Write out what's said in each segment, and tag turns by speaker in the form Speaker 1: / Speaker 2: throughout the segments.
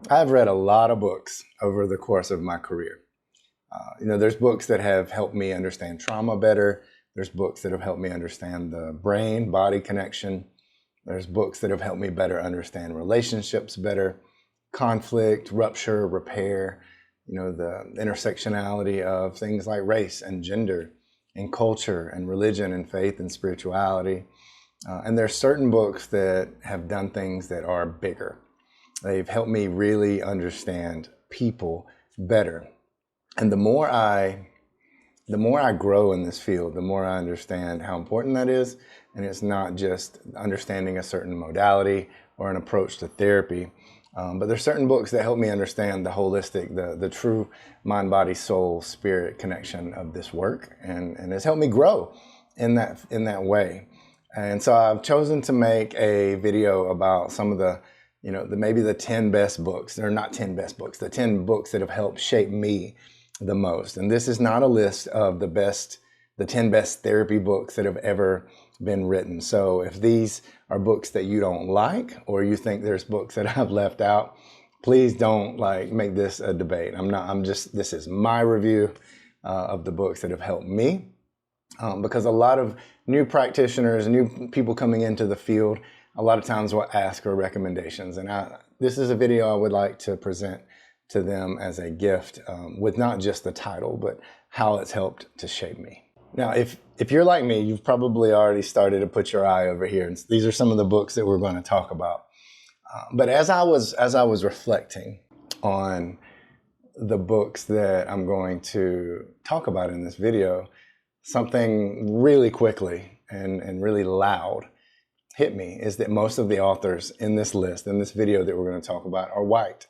Speaker 1: I've read a lot of books over the course of my career. There's books that have helped me understand trauma better. There's books that have helped me understand the brain-body connection. There's books that have helped me better understand relationships better, conflict, rupture, repair, the intersectionality of things like race and gender and culture and religion and faith and spirituality. And there's certain books that have done things that are bigger. They've helped me really understand people better. And the more I grow in this field, the more I understand how important that is. And it's not just understanding a certain modality or an approach to therapy, but there's certain books that help me understand the holistic, the true mind, body, soul, spirit connection of this work, and has helped me grow in that way. And so I've chosen to make a video about some of the maybe the 10 best books. They're not 10 best books, the 10 books that have helped shape me the most. And this is not a list of the 10 best therapy books that have ever been written. So if these are books that you don't like, or you think there's books that I've left out, please don't make this a debate. This is my review of the books that have helped me. Because a lot of new practitioners, new people coming into the field, a lot of times will ask for recommendations. And this is a video I would like to present to them as a gift, with not just the title, but how it's helped to shape me. Now, if you're like me, you've probably already started to put your eye over here. And these are some of the books that we're going to talk about. But as I was reflecting on the books that I'm going to talk about in this video, something really quickly and really loud hit me, is that most of the authors in this list, in this video that we're going to talk about, are white.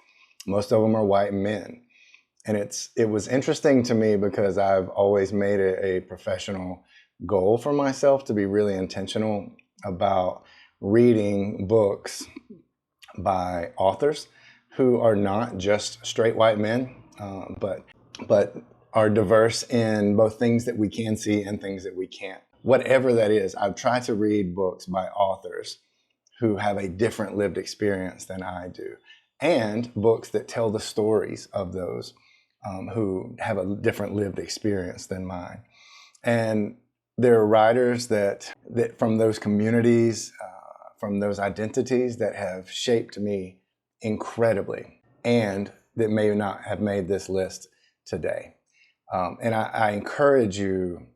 Speaker 1: Most of them are white men. And it was interesting to me because I've always made it a professional goal for myself to be really intentional about reading books by authors who are not just straight white men, but are diverse in both things that we can see and things that we can't. Whatever that is, I've tried to read books by authors who have a different lived experience than I do, and books that tell the stories of those who have a different lived experience than mine. And there are writers that from those communities, from those identities, that have shaped me incredibly, and that may not have made this list today. And I encourage you,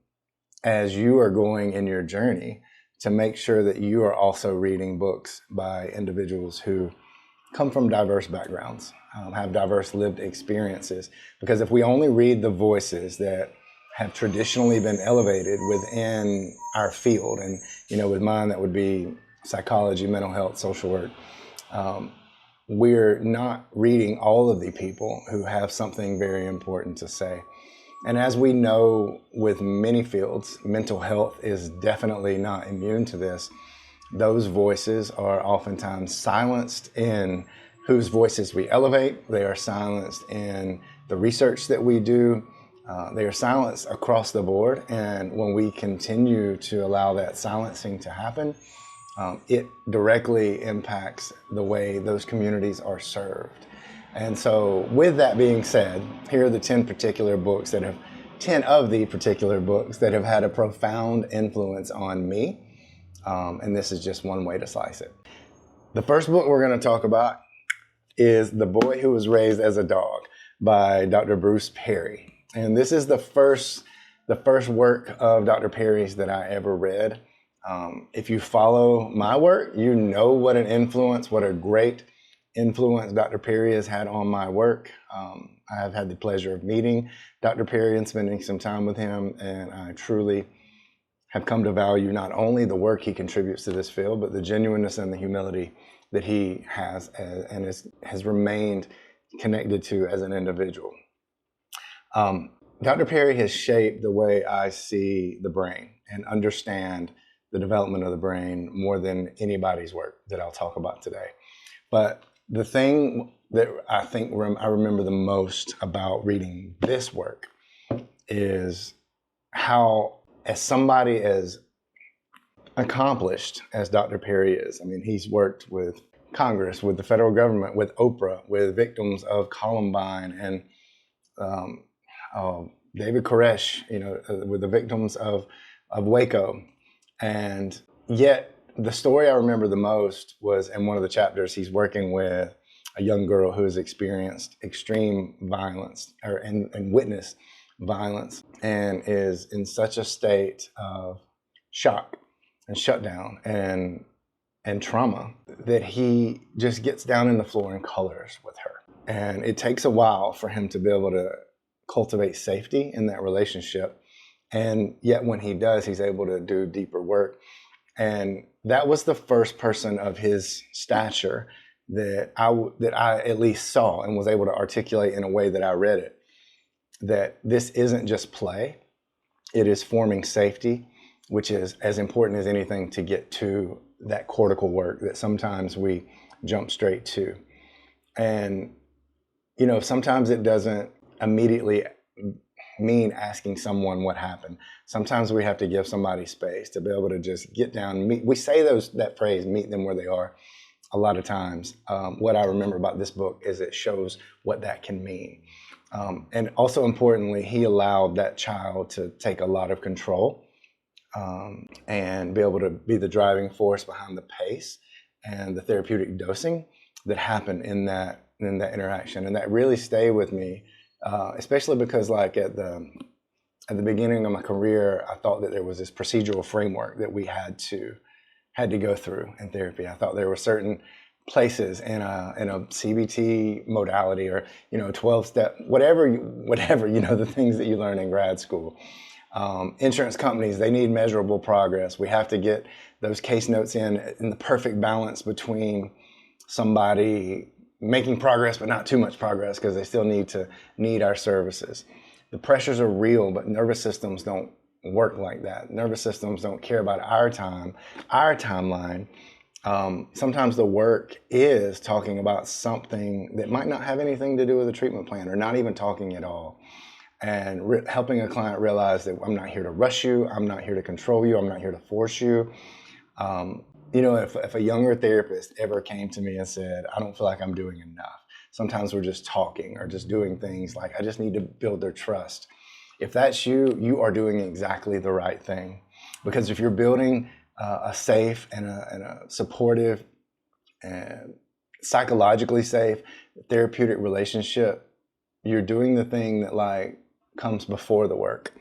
Speaker 1: as you are going in your journey, to make sure that you are also reading books by individuals who come from diverse backgrounds, have diverse lived experiences. Because if we only read the voices that have traditionally been elevated within our field, and with mine that would be psychology, mental health, social work, we're not reading all of the people who have something very important to say. And as we know with many fields, mental health is definitely not immune to this. Those voices are oftentimes silenced in whose voices we elevate. They are silenced in the research that we do. They are silenced across the board. And when we continue to allow that silencing to happen, it directly impacts the way those communities are served. And so with that being said, here are the 10 of the particular books that have had a profound influence on me. And this is just one way to slice it. The first book we're going to talk about is The Boy Who Was Raised as a Dog by Dr. Bruce Perry. And this is the first work of Dr. Perry's that I ever read. If you follow my work, you know what a great influence Dr. Perry has had on my work. I have had the pleasure of meeting Dr. Perry and spending some time with him, and I truly have come to value not only the work he contributes to this field, but the genuineness and the humility that he has and has remained connected to as an individual. Dr. Perry has shaped the way I see the brain and understand the development of the brain more than anybody's work that I'll talk about today. But the thing that I think I remember the most about reading this work is how, as somebody as accomplished as Dr. Perry is, I mean, he's worked with Congress, with the federal government, with Oprah, with victims of Columbine, and David Koresh, with the victims of Waco. And yet the story I remember the most was in one of the chapters, he's working with a young girl who has experienced extreme violence and witnessed violence and is in such a state of shock and shutdown and trauma that he just gets down in the floor and colors with her. And it takes a while for him to be able to cultivate safety in that relationship. And yet when he does, he's able to do deeper work. And that was the first person of his stature that I at least saw and was able to articulate in a way that I read it, that this isn't just play, it is forming safety, which is as important as anything to get to that cortical work that sometimes we jump straight to. And, sometimes it doesn't immediately mean asking someone what happened. Sometimes we have to give somebody space to be able to just get down. We say that phrase, meet them where they are, a lot of times. What I remember about this book is it shows what that can mean. And also importantly, he allowed that child to take a lot of control and be able to be the driving force behind the pace and the therapeutic dosing that happened in that interaction. And that really stayed with me, especially because like at the beginning of my career, I thought that there was this procedural framework that we had to go through in therapy. I thought there were certain places in a CBT modality or 12-step, whatever the things that you learn in grad school. Insurance companies, they need measurable progress. We have to get those case notes in the perfect balance between somebody making progress but not too much progress because they still need our services. The pressures are real, but nervous systems don't work like that. Nervous systems don't care about our time, our timeline. Sometimes the work is talking about something that might not have anything to do with a treatment plan or not even talking at all. And helping a client realize that I'm not here to rush you, I'm not here to control you, I'm not here to force you. If a younger therapist ever came to me and said, I don't feel like I'm doing enough, sometimes we're just talking or just doing things like, I just need to build their trust. If that's you, you are doing exactly the right thing. Because if you're building a safe and a supportive and psychologically safe therapeutic relationship, you're doing the thing that comes before the work.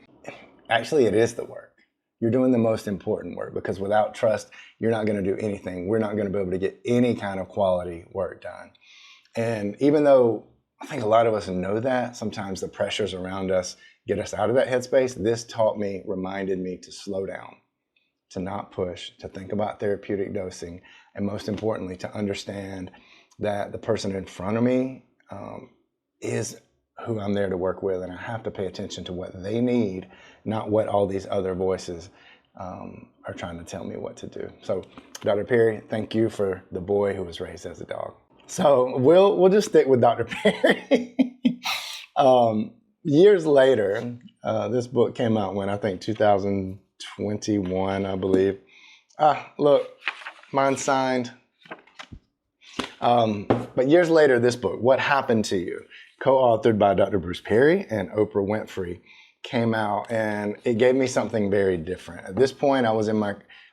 Speaker 1: Actually, it is the work. You're doing the most important work because without trust, you're not going to do anything. We're not going to be able to get any kind of quality work done. And even though I think a lot of us know that, sometimes the pressures around us get us out of that headspace. This reminded me to slow down, to not push, to think about therapeutic dosing, and most importantly, to understand that the person in front of me is who I'm there to work with, and I have to pay attention to what they need, not what all these other voices are trying to tell me what to do. So, Dr. Perry, thank you for the boy who was raised as a dog. So we'll just stick with Dr. Perry. Years later, this book came out when I think 2021, I believe. Look, mine's signed. But years later, this book, What Happened to You, co-authored by Dr. Bruce Perry and Oprah Winfrey, came out, and it gave me something very different. At this point, I was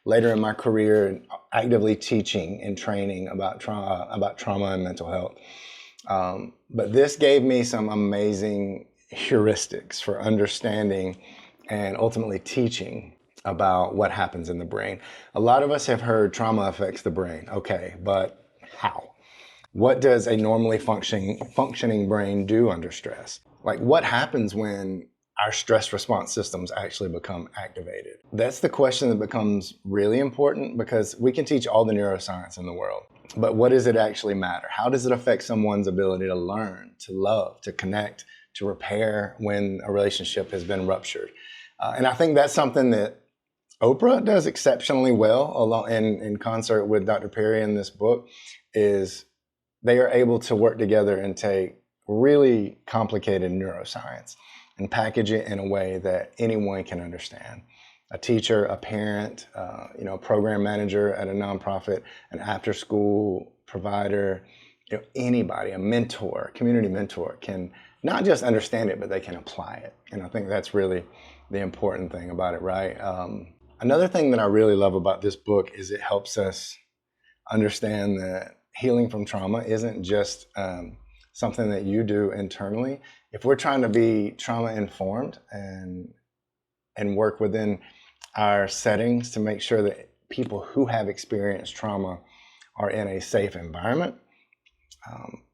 Speaker 1: later in my career actively teaching and training about trauma and mental health. But this gave me some amazing heuristics for understanding and ultimately teaching about what happens in the brain. A lot of us have heard trauma affects the brain. Okay, but how? What does a normally functioning brain do under stress? What happens when our stress response systems actually become activated? That's the question that becomes really important, because we can teach all the neuroscience in the world, but what does it actually matter? How does it affect someone's ability to learn, to love, to connect, to repair when a relationship has been ruptured? And I think that's something that Oprah does exceptionally well in concert with Dr. Perry in this book, is they are able to work together and take really complicated neuroscience and package it in a way that anyone can understand. A teacher, a parent, program manager at a nonprofit, an after-school provider, anybody, a mentor, community mentor can not just understand it, but they can apply it. And I think that's really the important thing about it, right? Another thing that I really love about this book is it helps us understand that healing from trauma isn't just something that you do internally. If we're trying to be trauma informed and work within our settings to make sure that people who have experienced trauma are in a safe environment,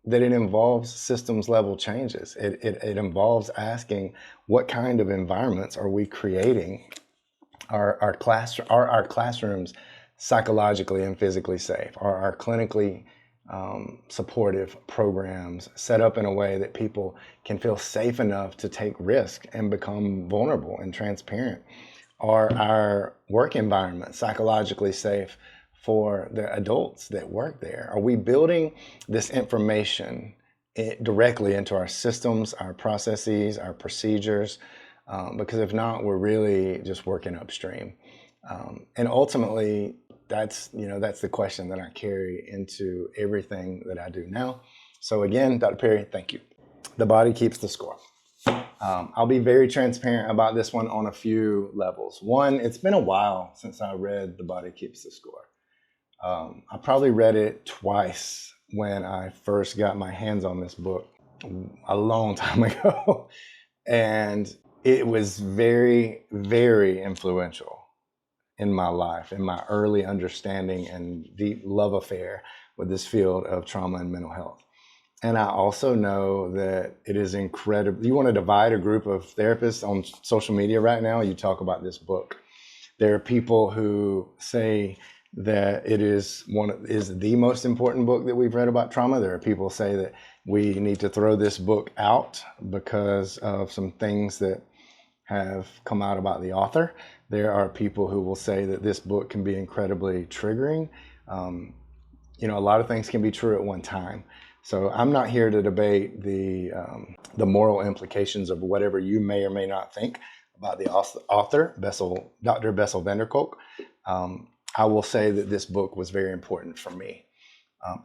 Speaker 1: that it involves systems level changes. It involves asking what kind of environments are we creating? Are our classrooms psychologically and physically safe? Are our clinically supportive programs set up in a way that people can feel safe enough to take risk and become vulnerable and transparent? Are our work environments psychologically safe for the adults that work there? Are we building this information directly into our systems, our processes, our procedures? Because if not, we're really just working upstream. And ultimately, that's the question that I carry into everything that I do now. So again, Dr. Perry, thank you. The body keeps the score. I'll be very transparent about this one on a few levels. One, it's been a while since I read The Body Keeps the Score. I probably read it twice when I first got my hands on this book a long time ago. And it was very, very influential in my life, in my early understanding and deep love affair with this field of trauma and mental health. And I also know that it is incredible. You want to divide a group of therapists on social media right now, you talk about this book. There are people who say that it is the most important book that we've read about trauma. There are people who say that we need to throw this book out because of some things that have come out about the author. There are people who will say that this book can be incredibly triggering. A lot of things can be true at one time. So I'm not here to debate the moral implications of whatever you may or may not think about the author, Dr. Bessel van der Kolk. I will say that this book was very important for me.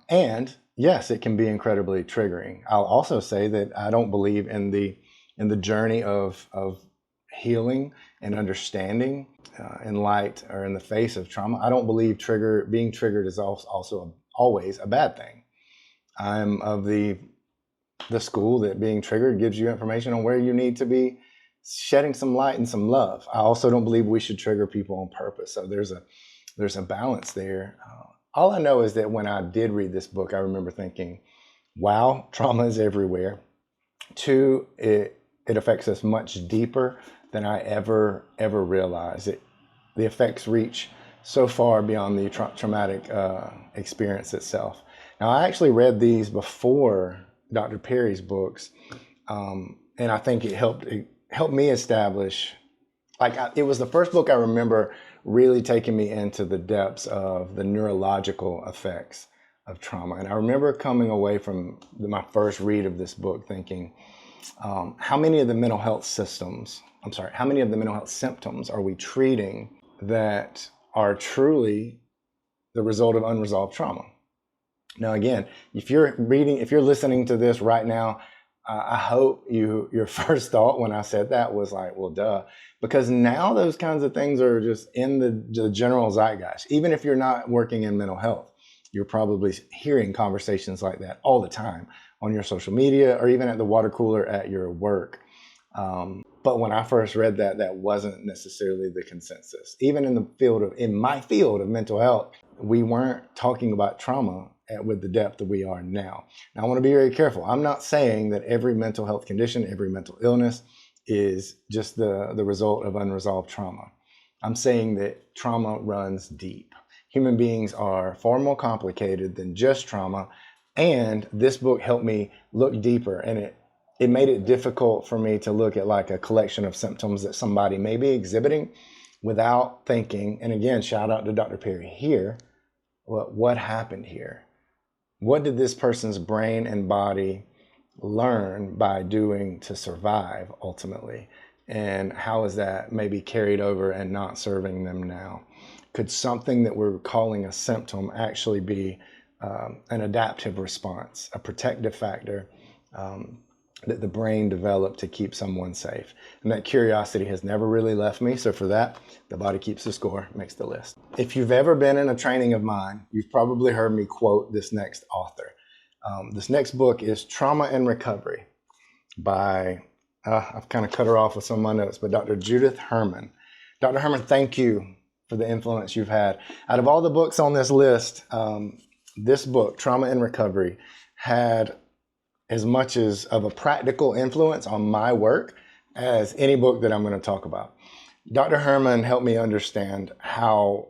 Speaker 1: And yes, it can be incredibly triggering. I'll also say that I don't believe in the journey of healing and understanding in light or in the face of trauma. I don't believe being triggered is also always a bad thing. I'm of the school that being triggered gives you information on where you need to be shedding some light and some love. I also don't believe we should trigger people on purpose. So there's a balance there. All I know is that when I did read this book, I remember thinking, wow, trauma is everywhere. Two, it affects us much deeper than I ever realized. The effects reach so far beyond the traumatic experience itself. Now, I actually read these before Dr. Perry's books, and I think it helped me establish, it was the first book I remember really taking me into the depths of the neurological effects of trauma. And I remember coming away from my first read of this book thinking, how many of the mental health symptoms are we treating that are truly the result of unresolved trauma? Now, again, if you're listening to this right now, I hope your first thought when I said that was like, well, duh, because now those kinds of things are just in the general zeitgeist. Even if you're not working in mental health, you're probably hearing conversations like that all the time on your social media or even at the water cooler at your work. But when I first read that wasn't necessarily the consensus. Even in my field of mental health, we weren't talking about trauma with the depth that we are now. Now, I want to be very careful. I'm not saying that every mental health condition, every mental illness is just the result of unresolved trauma. I'm saying that trauma runs deep. Human beings are far more complicated than just trauma. And this book helped me look deeper, and it made it difficult for me to look at like a collection of symptoms that somebody may be exhibiting without thinking, and again, shout out to Dr. Perry here, what happened here? What did this person's brain and body learn by doing to survive ultimately? And how is that maybe carried over and not serving them now? Could something that we're calling a symptom actually be an adaptive response, a protective factor that the brain developed to keep someone safe. And that curiosity has never really left me. So for that, the body keeps the score, makes the list. If you've ever been in a training of mine, you've probably heard me quote this next author. This next book is Trauma and Recovery by, I've kind of cut her off with some of my notes, but Dr. Judith Herman. Dr. Herman, thank you for the influence you've had. Out of all the books on this list, this book, Trauma and Recovery, had as much as of a practical influence on my work as any book that I'm going to talk about. Dr. Herman helped me understand how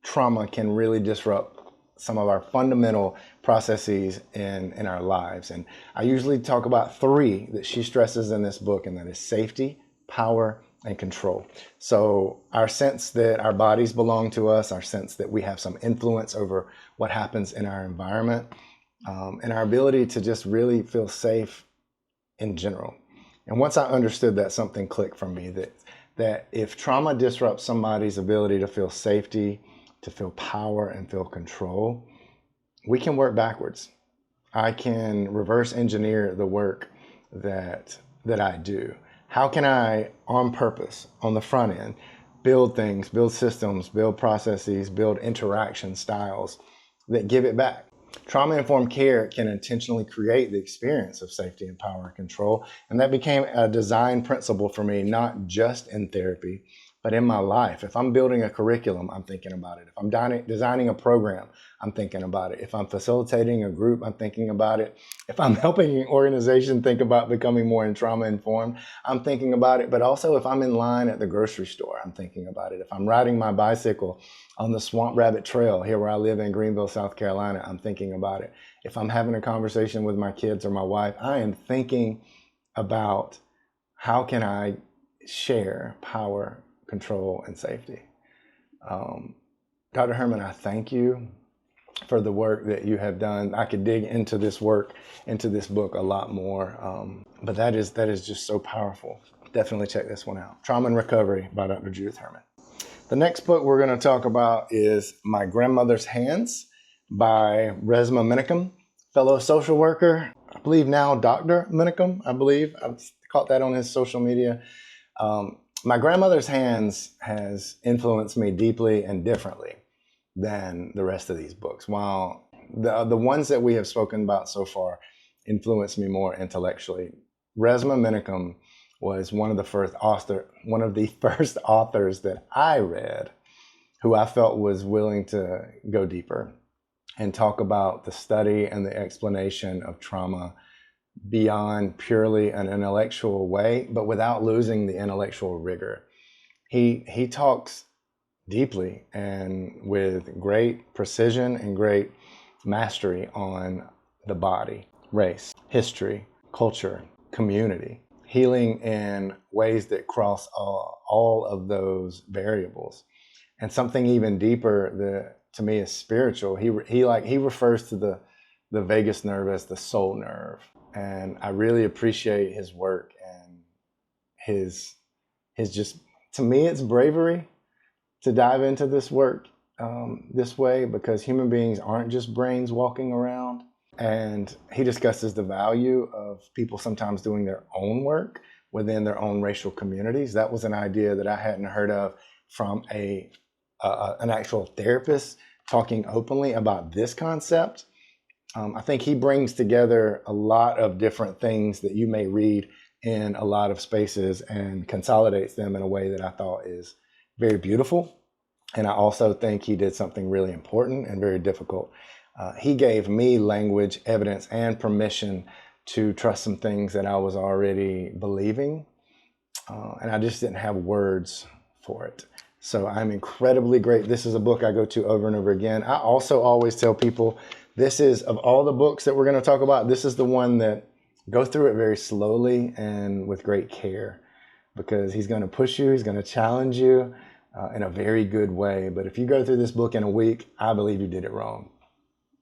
Speaker 1: trauma can really disrupt some of our fundamental processes in our lives. And I usually talk about three that she stresses in this book, and that is safety, power, and control. So our sense that our bodies belong to us, our sense that we have some influence over what happens in our environment, and our ability to just really feel safe in general. And once I understood that, something clicked for me that if trauma disrupts somebody's ability to feel safety, to feel power, and feel control, we can work backwards. I can reverse engineer the work that I do. How can I, on purpose, on the front end, build things, build systems, build processes, build interaction styles that give it back? Trauma-informed care can intentionally create the experience of safety and power and control. And that became a design principle for me, not just in therapy, but in my life. If I'm building a curriculum, I'm thinking about it. If I'm designing a program, I'm thinking about it. If I'm facilitating a group, I'm thinking about it. If I'm helping an organization think about becoming more trauma-informed, I'm thinking about it. But also if I'm in line at the grocery store, I'm thinking about it. If I'm riding my bicycle on the Swamp Rabbit Trail here where I live in Greenville, South Carolina, I'm thinking about it. If I'm having a conversation with my kids or my wife, I am thinking about how can I share power, control, and safety. Dr. Herman, I thank you for the work that you have done. I could dig into this work, into this book a lot more, but that is just so powerful. Definitely check this one out. Trauma and Recovery by Dr. Judith Herman. The next book we're going to talk about is My Grandmother's Hands by Resmaa Menakem, fellow social worker. I believe now Dr. Menakem, I believe. I've caught that on his social media. My Grandmother's Hands has influenced me deeply and differently than the rest of these books. While the ones that we have spoken about so far influenced me more intellectually, Resmaa Menakem was one of the first authors that I read who I felt was willing to go deeper and talk about the study and the explanation of trauma beyond purely an intellectual way, but without losing the intellectual rigor. He talks deeply and with great precision and great mastery on the body, race, history, culture, community, healing in ways that cross all of those variables. And something even deeper that to me is spiritual. He refers to the vagus nerve as the soul nerve. And I really appreciate his work and his just, to me, it's bravery to dive into this work this way, because human beings aren't just brains walking around. And he discusses the value of people sometimes doing their own work within their own racial communities. That was an idea that I hadn't heard of from an actual therapist talking openly about this concept. I think he brings together a lot of different things that you may read in a lot of spaces and consolidates them in a way that I thought is very beautiful. And I also think he did something really important and very difficult. He gave me language, evidence, and permission to trust some things that I was already believing. And I just didn't have words for it. So I'm incredibly grateful. This is a book I go to over and over again. I also always tell people, this is, of all the books that we're going to talk about, this is the one that go through it very slowly and with great care, because he's going to push you, he's going to challenge you in a very good way. But if you go through this book in a week, I believe you did it wrong.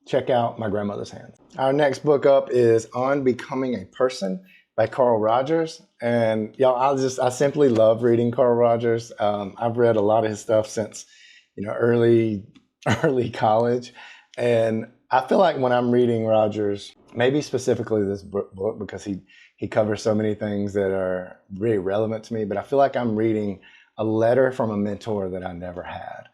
Speaker 1: Check out My Grandmother's Hands. Our next book up is On Becoming a Person by Carl Rogers. And y'all, I simply love reading Carl Rogers. I've read a lot of his stuff since, early college. And I feel like when I'm reading Rogers, maybe specifically this book, because he covers so many things that are really relevant to me, but I feel like I'm reading a letter from a mentor that I never had.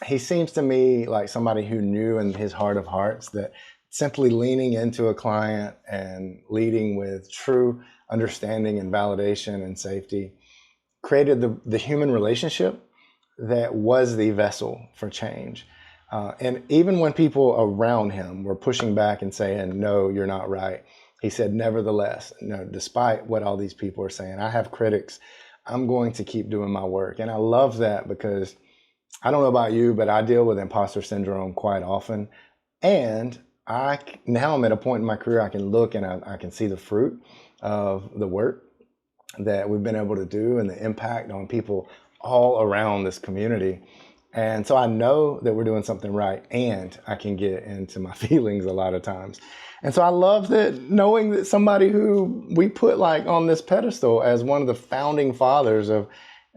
Speaker 1: He seems to me like somebody who knew in his heart of hearts that simply leaning into a client and leading with true understanding and validation and safety created the human relationship that was the vessel for change. And even when people around him were pushing back and saying, no, you're not right, he said, nevertheless, no, despite what all these people are saying, I have critics, I'm going to keep doing my work. And I love that because I don't know about you, but I deal with imposter syndrome quite often. And now I'm at a point in my career I can look and I can see the fruit of the work that we've been able to do and the impact on people all around this community. And so I know that we're doing something right, and I can get into my feelings a lot of times. And so I love that, knowing that somebody who we put like on this pedestal as one of the founding fathers of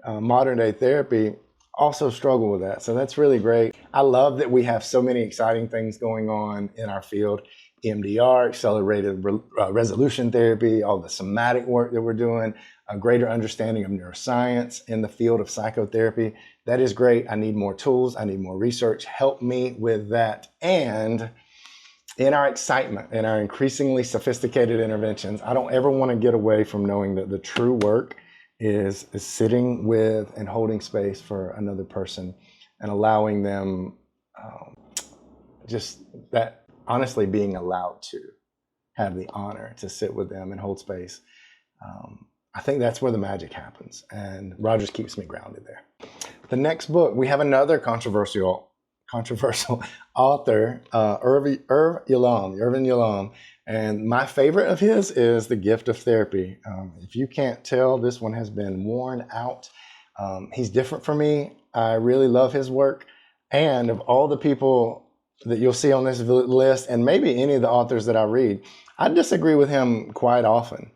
Speaker 1: modern day therapy also struggle with that. So that's really great. I love that we have so many exciting things going on in our field. EMDR, accelerated resolution therapy, all the somatic work that we're doing, a greater understanding of neuroscience in the field of psychotherapy. That is great. I need more tools. I need more research. Help me with that. And in our excitement, in our increasingly sophisticated interventions, I don't ever want to get away from knowing that the true work is sitting with and holding space for another person and allowing them just that, honestly, being allowed to have the honor to sit with them and hold space. I think that's where the magic happens. And Rogers keeps me grounded there. The next book, we have another controversial author, Irvin Yalom. And my favorite of his is The Gift of Therapy. If you can't tell, this one has been worn out. He's different from me. I really love his work. And of all the people that you'll see on this list, and maybe any of the authors that I read, I disagree with him quite often.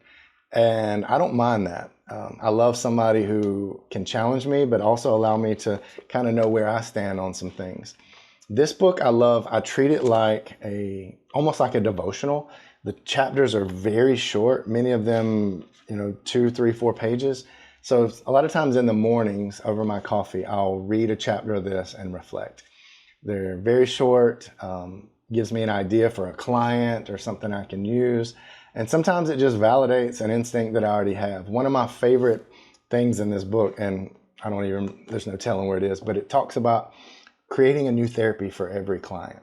Speaker 1: And I don't mind that. I love somebody who can challenge me, but also allow me to kind of know where I stand on some things. This book I love. I treat it like almost like a devotional. The chapters are very short, many of them, 2, 3, 4 pages. So a lot of times in the mornings over my coffee, I'll read a chapter of this and reflect. They're very short, gives me an idea for a client or something I can use. And sometimes it just validates an instinct that I already have. One of my favorite things in this book, and there's no telling where it is, but it talks about creating a new therapy for every client.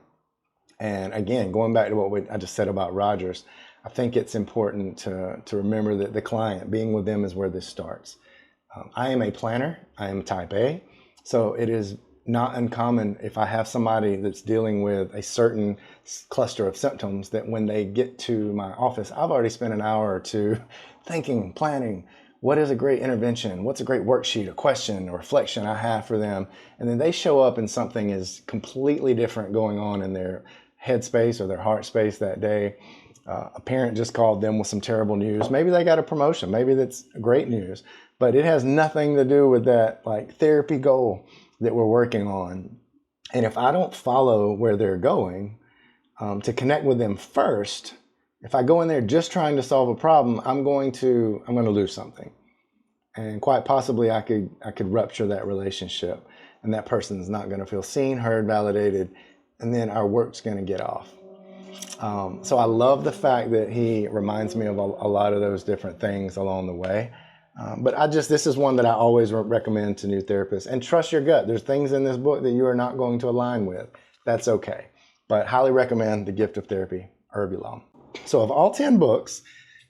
Speaker 1: And again, going back to what I just said about Rogers, I think it's important to remember that the client, being with them, is where this starts. I am a planner. I am type A. So it is not uncommon if I have somebody that's dealing with a certain cluster of symptoms that when they get to my office, I've already spent an hour or two thinking, planning, what is a great intervention? What's a great worksheet, a question, a reflection I have for them? And then they show up and something is completely different going on in their headspace or their heart space that day. A parent just called them with some terrible news. Maybe they got a promotion. Maybe that's great news, but it has nothing to do with that therapy goal that we're working on. And if I don't follow where they're going, to connect with them first, if I go in there just trying to solve a problem, I'm going to lose something. And quite possibly I could rupture that relationship, and that person's not going to feel seen, heard, validated, and then our work's going to get off. So I love the fact that he reminds me of a lot of those different things along the way. But this is one that I always recommend to new therapists. And trust your gut. There's things in this book that you are not going to align with. That's okay. But highly recommend The Gift of Therapy, Irvin Yalom. So of all 10 books,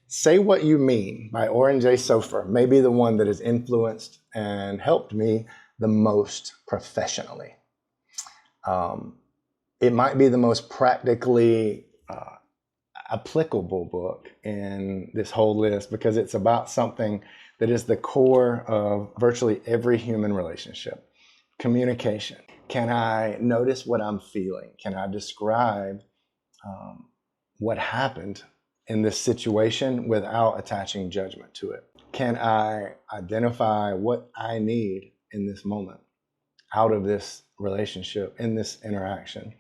Speaker 1: Say What You Mean by Oren J. Sofer may be the one that has influenced and helped me the most professionally. It might be the most practically applicable book in this whole list because it's about something that is the core of virtually every human relationship. Communication. Can I notice what I'm feeling? Can I describe what happened in this situation without attaching judgment to it? Can I identify what I need in this moment out of this relationship, in this interaction?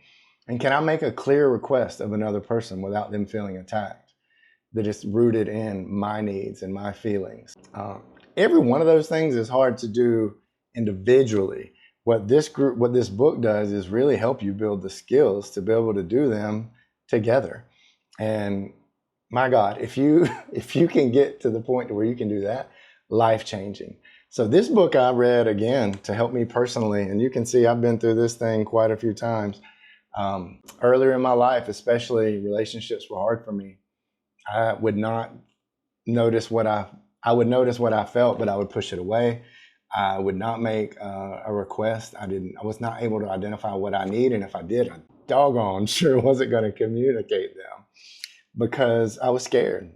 Speaker 1: And can I make a clear request of another person without them feeling attacked? That is rooted in my needs and my feelings. Every one of those things is hard to do individually. What this book does is really help you build the skills to be able to do them together. And my God, if you can get to the point where you can do that, life-changing. So this book I read again to help me personally, and you can see I've been through this thing quite a few times. Earlier in my life, especially, relationships were hard for me. I would not notice what I would notice what I felt, but I would push it away. I would not make a request. I was not able to identify what I need, and if I did, I doggone sure wasn't going to communicate them because I was scared.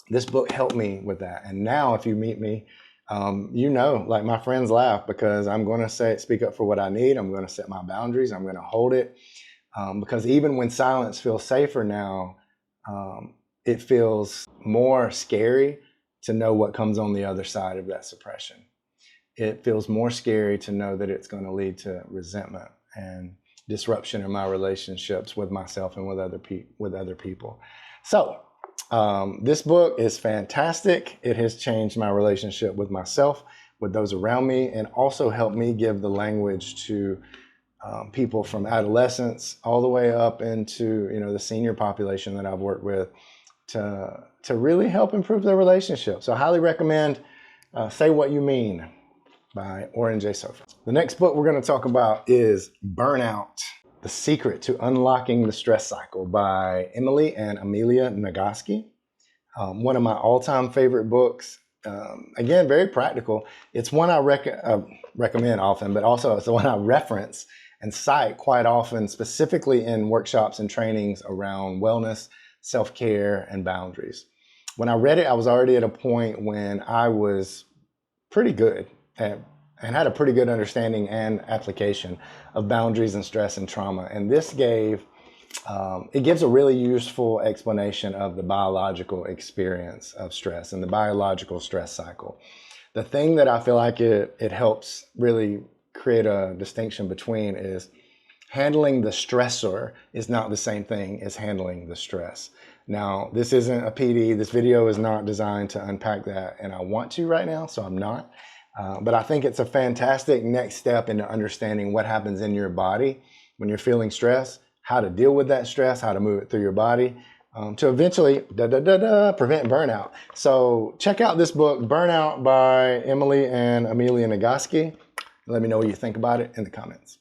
Speaker 1: This book helped me with that, and now if you meet me, like my friends laugh because I'm going to speak up for what I need. I'm going to set my boundaries. I'm going to hold it because even when silence feels safer now, it feels more scary to know what comes on the other side of that suppression. It feels more scary to know that it's going to lead to resentment and disruption in my relationships with myself and with other people. So this book is fantastic. It has changed my relationship with myself, with those around me, and also helped me give the language to people from adolescence all the way up into the senior population that I've worked with to really help improve their relationship. So I highly recommend Say What You Mean by Oren Sofer. The next book we're going to talk about is Burnout, The Secret to Unlocking the Stress Cycle by Emily and Amelia Nagoski. One of my all-time favorite books. Again, very practical. It's one I recommend often, but also it's the one I reference and cite quite often, specifically in workshops and trainings around wellness, self-care, and boundaries. When I read it, I was already at a point when I was pretty good and had a pretty good understanding and application of boundaries and stress and trauma. And this gives a really useful explanation of the biological experience of stress and the biological stress cycle. The thing that I feel like it helps really create a distinction between is handling the stressor is not the same thing as handling the stress. Now, this isn't a PD. This video is not designed to unpack that, and I want to right now, so I'm not. But I think it's a fantastic next step into understanding what happens in your body when you're feeling stress, how to deal with that stress, how to move it through your body to eventually prevent burnout. So check out this book, Burnout by Emily and Amelia Nagoski. Let me know what you think about it in the comments.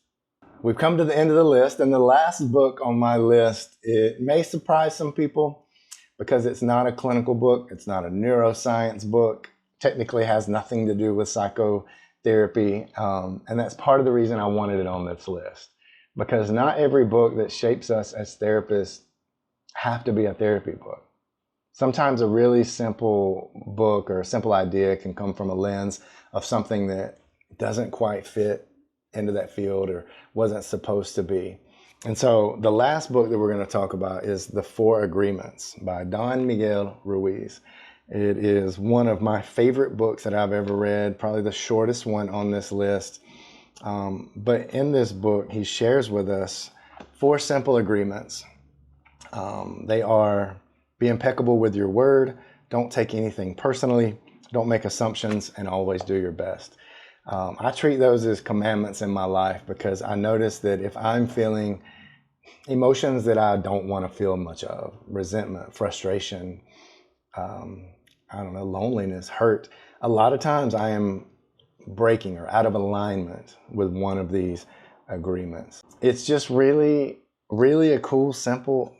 Speaker 1: We've come to the end of the list, and the last book on my list, it may surprise some people because it's not a clinical book. It's not a neuroscience book. Technically has nothing to do with psychotherapy. And that's part of the reason I wanted it on this list, because not every book that shapes us as therapists have to be a therapy book. Sometimes a really simple book or a simple idea can come from a lens of something that doesn't quite fit into that field or wasn't supposed to be. And so the last book that we're going to talk about is The 4 Agreements by Miguel Ruiz. It is one of my favorite books that I've ever read, probably the shortest one on this list. But in this book, he shares with us 4 simple agreements. They are: be impeccable with your word, don't take anything personally, don't make assumptions, and always do your best. I treat those as commandments in my life because I notice that if I'm feeling emotions that I don't want to feel much of, resentment, frustration, loneliness, hurt, a lot of times I am breaking or out of alignment with one of these agreements. It's just really, really a cool, simple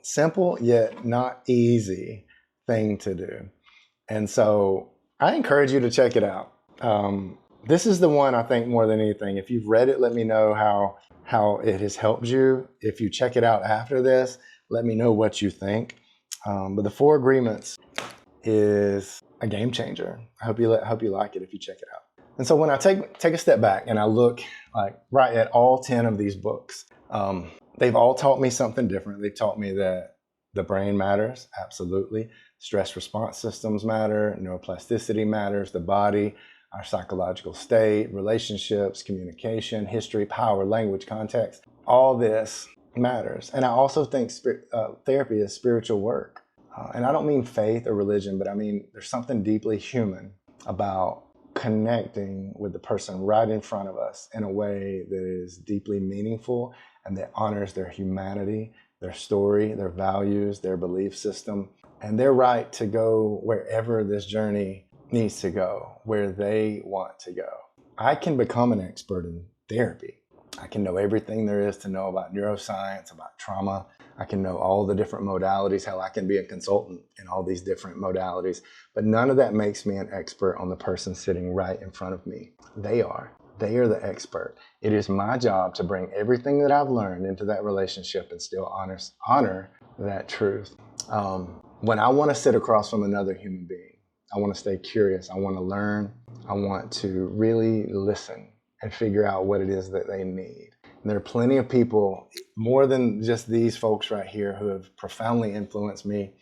Speaker 1: yet not easy thing to do. And so I encourage you to check it out. This is the one I think more than anything. If you've read it, let me know how it has helped you. If you check it out after this, let me know what you think. But the 4 Agreements is a game changer. I hope you like it if you check it out. And so when I take a step back and I look right at all 10 of these books, they've all taught me something different. They've taught me that the brain matters, absolutely. Stress response systems matter, neuroplasticity matters, the body, our psychological state, relationships, communication, history, power, language, context. All this matters. And I also think therapy is spiritual work. And I don't mean faith or religion, but I mean there's something deeply human about connecting with the person right in front of us in a way that is deeply meaningful and that honors their humanity, their story, their values, their belief system, and their right to go wherever this journey needs to go, where they want to go. I can become an expert in therapy. I can know everything there is to know about neuroscience, about trauma. I can know all the different modalities. Hell, I can be a consultant in all these different modalities. But none of that makes me an expert on the person sitting right in front of me. They are. They are the expert. It is my job to bring everything that I've learned into that relationship and still honor that truth. When I want to sit across from another human being, I want to stay curious. I want to learn. I want to really listen and figure out what it is that they need. And there are plenty of people, more than just these folks right here, who have profoundly influenced me.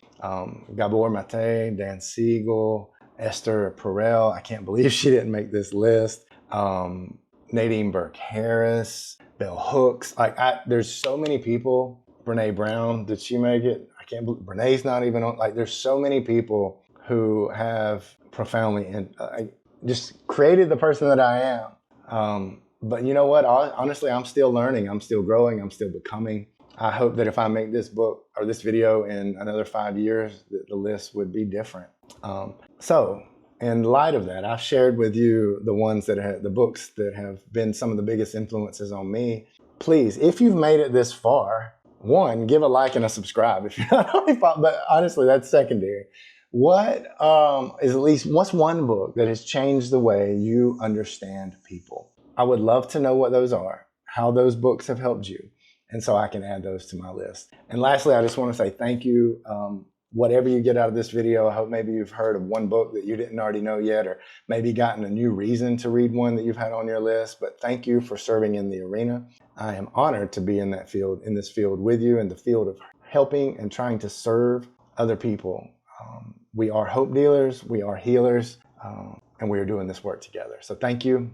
Speaker 1: Gabor Mate, Dan Siegel, Esther Perel. I can't believe she didn't make this list. Nadine Burke-Harris, Bell Hooks. There's so many people. Brene Brown, did she make it? I can't believe Brene's not even on. There's so many people who have profoundly just created the person that I am. But you know what? Honestly, I'm still learning. I'm still growing. I'm still becoming. I hope that if I make this book or this video in another 5 years, that the list would be different. So in light of that, I've shared with you the books that have been some of the biggest influences on me. Please, if you've made it this far, one, give a like and a subscribe if you're not already following, but honestly, that's secondary. What's one book that has changed the way you understand people? I would love to know what those are, how those books have helped you, and so I can add those to my list. And lastly, I just want to say thank you. Whatever you get out of this video, I hope maybe you've heard of one book that you didn't already know yet, or maybe gotten a new reason to read one that you've had on your list. But thank you for serving in the arena. I am honored to be in this field with you, in the field of helping and trying to serve other people. We are hope dealers, we are healers, and we are doing this work together. So thank you.